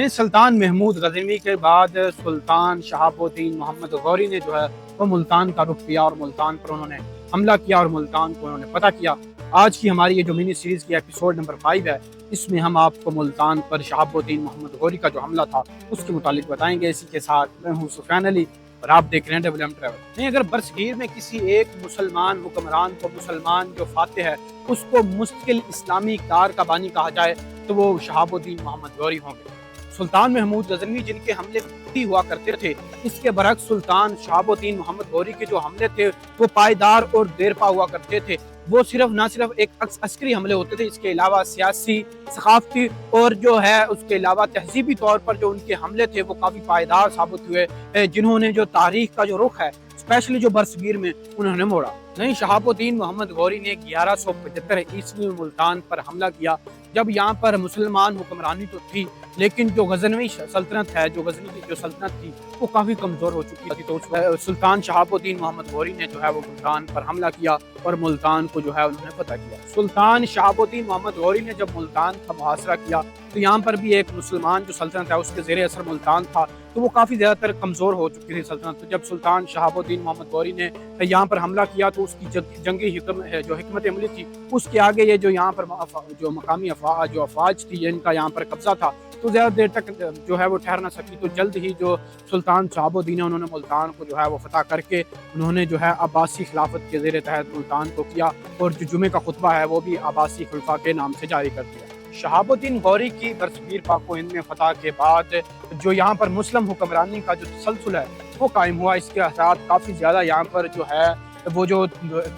سلطان محمود غزنوی کے بعد سلطان شہاب الدین محمد غوری نے جو ہے وہ ملتان کا رخ کیا اور ملتان پر انہوں نے حملہ کیا اور ملتان کو انہوں نے فتح کیا۔ آج کی ہماری یہ جو منی سیریز کی ایپیسوڈ نمبر 5 ہے، اس میں ہم آپ کو ملتان پر شہاب الدین محمد غوری کا جو حملہ تھا اس کے متعلق بتائیں گے۔ اسی کے ساتھ میں ہوں سفیان علی اور آپ دیکھ رہے ہیں ڈبل ایم ٹریول۔ اگر برصغیر میں کسی ایک مسلمان حکمران کو، مسلمان جو فاتح ہے، اس کو مستقل اسلامی کار کا بانی کہا جائے تو وہ شہاب الدین محمد غوری ہوں گے۔ سلطان محمود غزنوی جن کے حملے بھی ہوا کرتے تھے، اس کے برعکس سلطان شہاب الدین محمد غوری کے جو حملے تھے وہ پائیدار اور دیرپا ہوا کرتے تھے۔ وہ نہ صرف ایک عسکری حملے ہوتے تھے، اس کے علاوہ سیاسی، ثقافتی اور جو ہے اس کے علاوہ تہذیبی طور پر جو ان کے حملے تھے وہ کافی پائیدار ثابت ہوئے، جنہوں نے جو تاریخ کا جو رخ ہے اسپیشلی جو برصغیر میں انہوں نے موڑا۔ شہاب الدین محمد غوری نے 1175 عیسوی میں ملتان پر حملہ کیا، جب یہاں پر مسلمان حکمرانی تو تھی لیکن جو غزنوی سلطنت ہے، جو غزنی کی جو سلطنت تھی وہ کافی کمزور ہو چکی تھی۔ تو سلطان شہاب الدین محمد غوری نے جو ہے وہ ملتان پر حملہ کیا اور ملتان کو جو ہے انہوں نے فتح کیا۔ سلطان شہاب الدین محمد غوری نے جب ملتان کا محاصرہ کیا تو یہاں پر بھی ایک مسلمان جو سلطنت ہے اس کے زیر اثر ملتان تھا، تو وہ کافی زیادہ تر کمزور ہو چکی تھی سلطنت۔ تو جب سلطان شہاب الدین محمد غوری نے یہاں پر حملہ کیا تو اس کی جنگی جو حکمت عملی تھی اس کے آگے یہ جو یہاں پر جو مقامی افواج تھی ان کا یہاں پر قبضہ تھا تو زیادہ دیر تک جو ہے وہ ٹھہر نہ سکی۔ تو جلد ہی جو سلطان شہاب الدین انہوں نے ملتان کو جو ہے وہ فتح کر کے انہوں نے جو ہے عباسی خلافت کے زیر تحت ملتان کو کیا، اور جو جمعے کا خطبہ ہے وہ بھی عباسی خلفاء کے نام سے جاری کر دیا۔ شہاب الدین غوری کی برصغیر پاک و ہند میں فتح کے بعد جو یہاں پر مسلم حکمرانی کا جو تسلسل ہے وہ قائم ہوا۔ اس کے اثرات کافی زیادہ یہاں پر جو ہے وہ جو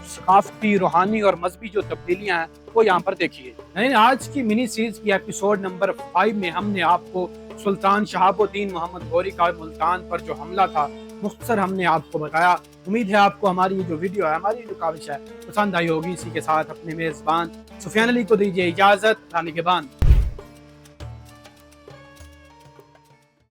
ثقافتی، روحانی اور مذہبی جو تبدیلیاں ہیں وہ یہاں پر دیکھی ہے۔ آج کی منی سیریز کی ایپیسوڈ نمبر 5 میں ہم نے آپ کو سلطان شہاب الدین محمد غوری کا ملتان پر جو حملہ تھا مختصر ہم نے آپ کو بتایا۔ امید ہے آپ کو ہماری یہ جو ویڈیو ہے، ہماری جو کاوش ہے پسند آئی ہوگی۔ اسی کے ساتھ اپنے میزبان سفیان علی کو دیجیے اجازت، نگہبان۔